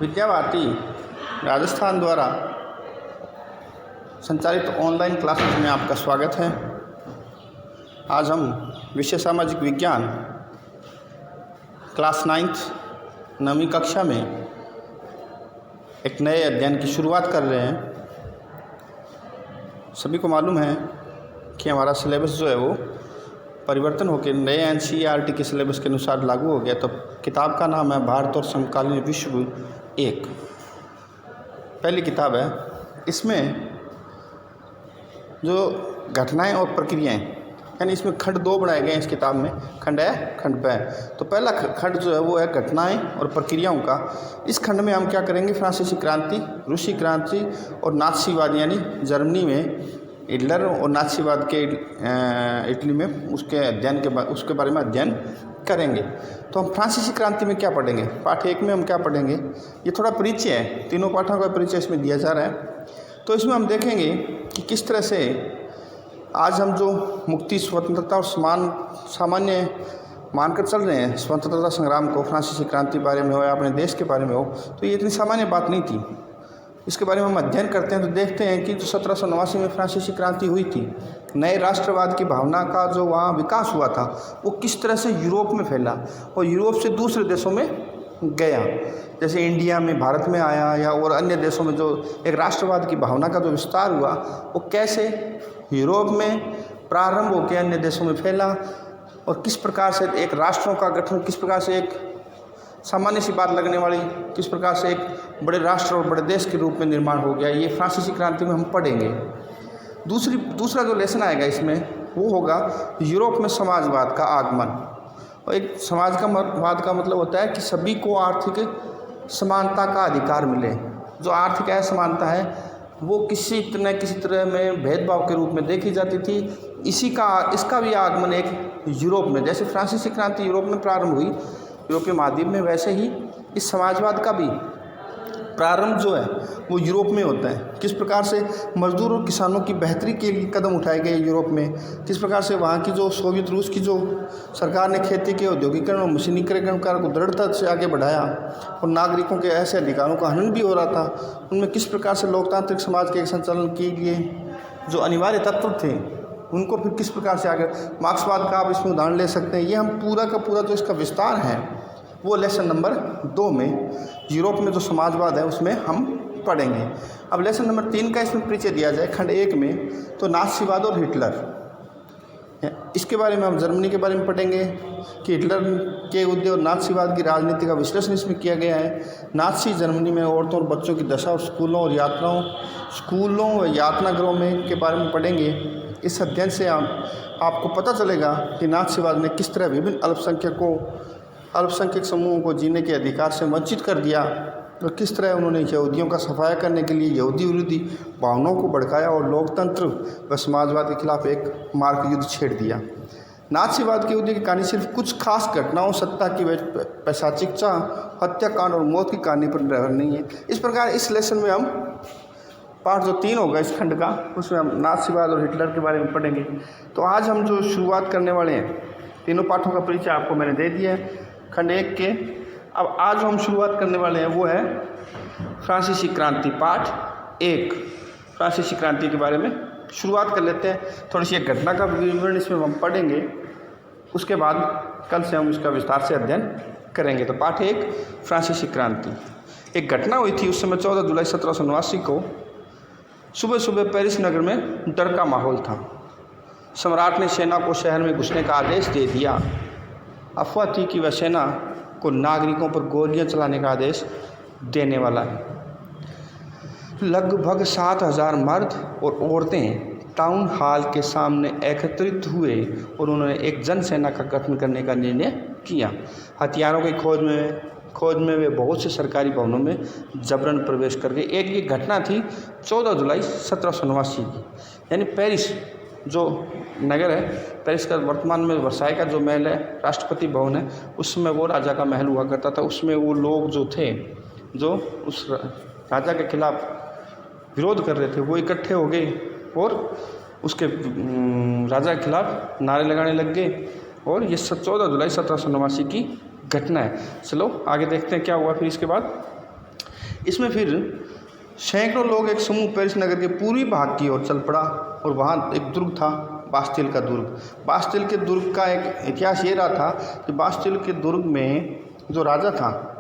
विद्यावाटी राजस्थान द्वारा संचालित online classes में आपका स्वागत है। आज हम विषय सामाजिक विज्ञान क्लास 9th 9वीं कक्षा में एक नए अध्ययन की शुरुआत कर रहे हैं। सभी को मालूम है कि हमारा सिलेबस जो है वो परिवर्तन होकर नए एनसीईआरटी के सिलेबस के अनुसार लागू हो गया। तो किताब का नाम है भारत और समकालीन विश्व 1, पहली किताब है। इसमें जो घटनाएं और प्रक्रियाएं, यानी इसमें खंड 2 बनाए गए हैं इस किताब में, खंड A खंड B। तो पहला खंड जो है वो है घटनाएं और प्रक्रियाओं का। इस खंड में हम क्या करेंगे, फ्रांसीसी क्रांति, रूसी क्रांति और नाथसीवाद, यानी जर्मनी में हिटलर और नाथसीवाद के इटली में उसके अध्ययन के बाद उसके बारे में अध्ययन करेंगे। तो हम फ्रांसीसी क्रांति में क्या पढ़ेंगे, पाठ 1 में हम क्या पढ़ेंगे, ये थोड़ा परिचय है, तीनों पाठों का परिचय इसमें दिया जा रहा है। तो इसमें हम देखेंगे कि किस तरह से आज हम जो मुक्ति, स्वतंत्रता और सामान्य मानकर चल रहे हैं स्वतंत्रता संग्राम को, फ्रांसीसी क्रांति के बारे में हो या अपने देश के बारे में हो, तो ये इतनी सामान्य बात नहीं थी। इसके बारे में हम अध्ययन करते हैं तो देखते हैं कि जो 1789 में फ्रांसीसी क्रांति हुई थी, नए राष्ट्रवाद की भावना का जो वहाँ विकास हुआ था वो किस तरह से यूरोप में फैला और यूरोप से दूसरे देशों में गया। जैसे इंडिया में, भारत में आया या और अन्य देशों में जो एक राष्ट्रवाद की भावना का जो विस्तार हुआ वो कैसे यूरोप में प्रारंभ होकर अन्य देशों में फैला और किस प्रकार से एक राष्ट्रों का गठन, किस प्रकार से एक सामान्य सी बात लगने वाली, किस प्रकार से एक बड़े राष्ट्र और बड़े देश के रूप में निर्माण हो गया, ये फ्रांसीसी क्रांति में हम पढ़ेंगे। दूसरा जो लेसन आएगा इसमें वो होगा यूरोप में समाजवाद का आगमन। और एक समाजवाद का मतलब होता है कि सभी को आर्थिक समानता का अधिकार मिले। जो आर्थिक असमानता है वो किसी तरह में भेदभाव के रूप में देखी जाती थी। इसका भी आगमन एक यूरोप में, जैसे फ्रांसीसी क्रांति यूरोप में प्रारंभ हुई यूरोपीय महाद्वीप में, वैसे ही इस समाजवाद का भी प्रारंभ जो है वो यूरोप में होता है। किस प्रकार से मजदूर और किसानों की बेहतरी के लिए कदम उठाए गए यूरोप में, किस प्रकार से वहाँ की जो सोवियत रूस की जो सरकार ने खेती के औद्योगिकरण और मशीनीकरण कार्य को दृढ़ता से आगे बढ़ाया और नागरिकों के ऐसे अधिकारों का हनन भी हो रहा था, उनमें किस प्रकार से लोकतांत्रिक समाज के संचालन के लिए जो अनिवार्य तत्व थे उनको फिर किस प्रकार से आगे, मार्क्सवाद का आप इसमें उदाहरण ले सकते हैं। ये हम पूरा का पूरा जो इसका विस्तार है वो लेसन नंबर 2 में यूरोप में जो समाजवाद है उसमें हम पढ़ेंगे। अब लेसन नंबर 3 का इसमें परिचय दिया जाए खंड 1 में, तो नाथसीवाद और हिटलर, इसके बारे में हम जर्मनी के बारे में पढ़ेंगे कि हिटलर के उद्देश्य और नाथसीवाद की राजनीति का विश्लेषण इसमें किया गया है। नाथसी जर्मनी में औरतों और बच्चों की दशा और स्कूलों व यातनागृहों में के बारे में पढ़ेंगे। इस अध्ययन से आपको पता चलेगा कि नाथसीवाद ने किस तरह विभिन्न अल्पसंख्यक समूहों को जीने के अधिकार से वंचित कर दिया और किस तरह उन्होंने यहूदियों का सफाया करने के लिए यहूदी विरोधी भावनाओं को भड़काया और लोकतंत्र व समाजवाद के खिलाफ एक मार्ग युद्ध छेड़ दिया। नाथसीवाद के युद्ध की कहानी सिर्फ कुछ खास घटनाओं, सत्ता की पैशाचिकता, हत्याकांड और मौत की कहानी पर निर्भर नहीं है। इस प्रकार इस लेसन में हम पाठ जो 3 होगा इस खंड का, उसमें हम नाथसीवाद और हिटलर के बारे में पढ़ेंगे। तो आज हम जो शुरुआत करने वाले हैं, तीनों पाठों का परिचय आपको मैंने दे दिया है खंड 1 के। अब आज जो हम शुरुआत करने वाले हैं वो है फ्रांसीसी क्रांति, पाठ 1, फ्रांसीसी क्रांति के बारे में शुरुआत कर लेते हैं। थोड़ी सी एक घटना का विवरण इसमें हम पढ़ेंगे, उसके बाद कल से हम इसका विस्तार से अध्ययन करेंगे। तो पाठ 1, फ्रांसीसी क्रांति। एक घटना हुई थी उस समय 14 जुलाई 1789 को। सुबह सुबह पेरिस नगर में डर का माहौल था। सम्राट ने सेना को शहर में घुसने का आदेश दे दिया। अफवाह थी कि वह सेना को नागरिकों पर गोलियां चलाने का आदेश देने वाला है। लगभग 7000 मर्द और औरतें टाउन हॉल के सामने एकत्रित हुए और उन्होंने एक जनसेना का गठन करने का निर्णय किया। हथियारों की खोज में वे बहुत से सरकारी भवनों में जबरन प्रवेश कर गए। एक ये घटना थी 14 जुलाई 1789 की, यानी पेरिस जो नगर है, पेरिस का वर्तमान में वर्साई का जो महल है, राष्ट्रपति भवन है, उसमें वो राजा का महल हुआ करता था। उसमें वो लोग जो थे जो उस राजा के खिलाफ विरोध कर रहे थे वो इकट्ठे हो गए और उसके राजा के खिलाफ नारे लगाने लग गए। और ये 14 जुलाई 1789 की घटना है। चलो आगे देखते हैं क्या हुआ फिर इसके बाद। इसमें फिर सैकड़ों लोग एक समूह पेरिस नगर के पूर्वी भाग की ओर चल पड़ा और वहाँ एक दुर्ग था, बास्तिल का दुर्ग। बास्तिल के दुर्ग का एक इतिहास ये रहा था कि बास्तिल के दुर्ग में जो राजा था,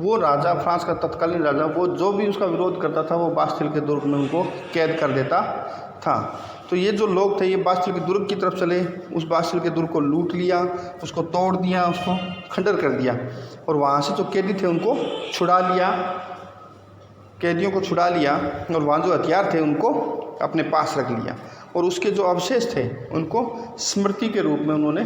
वो राजा फ्रांस का तत्कालीन राजा, वो जो भी उसका विरोध करता था वो बास्तिल के दुर्ग में उनको कैद कर देता था। तो ये जो लोग थे ये बास्तिल के दुर्ग की तरफ चले, उस बास्तिल के दुर्ग को लूट लिया, उसको तोड़ दिया, उसको खंडर कर दिया और वहाँ से जो कैदी थे उनको छुड़ा लिया, कैदियों को छुड़ा लिया और वहाँ जो हथियार थे उनको अपने पास रख लिया और उसके जो अवशेष थे उनको स्मृति के रूप में उन्होंने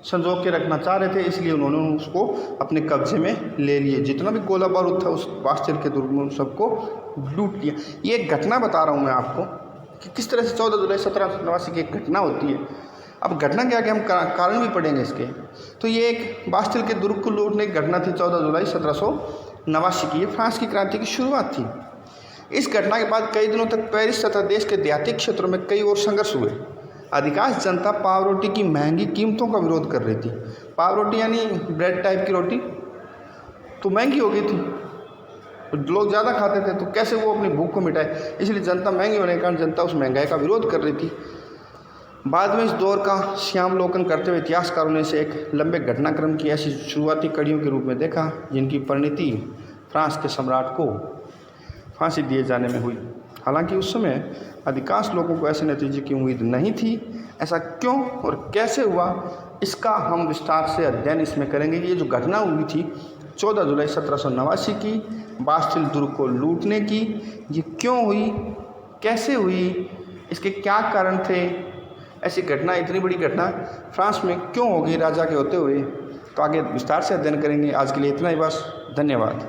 संजो के रखना चाह रहे थे, इसलिए उन्होंने उसको अपने कब्जे में ले लिए। जितना भी गोला बारूद था उस बास्तिल के दुर्ग में उन सबको लूट लिया। ये एक घटना बता रहा हूँ मैं आपको कि किस तरह से 14 जुलाई 1789 की एक घटना होती है। अब घटना क्या कि हम कारण भी पढ़ेंगे इसके। तो ये एक बास्तिल के दुर्ग को लूटने की घटना थी 14 जुलाई 1789 की। ये फ्रांस की क्रांति की शुरुआत थी। इस घटना के बाद कई दिनों तक पेरिस तथा देश के देहाती क्षेत्रों में कई और संघर्ष हुए। अधिकांश जनता पाव रोटी की महंगी कीमतों का विरोध कर रही थी। पाव रोटी यानी ब्रेड टाइप की रोटी तो महंगी हो गई थी, लोग ज़्यादा खाते थे, तो कैसे वो अपनी भूख को मिटाए, इसलिए जनता महंगी होने के कारण जनता उस महंगाई का विरोध कर रही थी। बाद में इस दौर का श्यामलोकन करते हुए इतिहासकारों ने इसे एक लंबे घटनाक्रम की ऐसी शुरुआती कड़ियों के रूप में देखा जिनकी परिणति फ्रांस के सम्राट को फांसी दिए जाने में हुई। हालांकि उस समय अधिकांश लोगों को ऐसे नतीजे की उम्मीद नहीं थी। ऐसा क्यों और कैसे हुआ इसका हम विस्तार से अध्ययन इसमें करेंगे। ये जो घटना हुई थी 14 जुलाई 1789 की, बास्तिल दुर्ग को लूटने की, ये क्यों हुई, कैसे हुई, इसके क्या कारण थे, ऐसी घटना, इतनी बड़ी घटना फ्रांस में क्यों हो गई राजा के होते हुए, तो आगे विस्तार से अध्ययन करेंगे। आज के लिए इतना ही बस। धन्यवाद।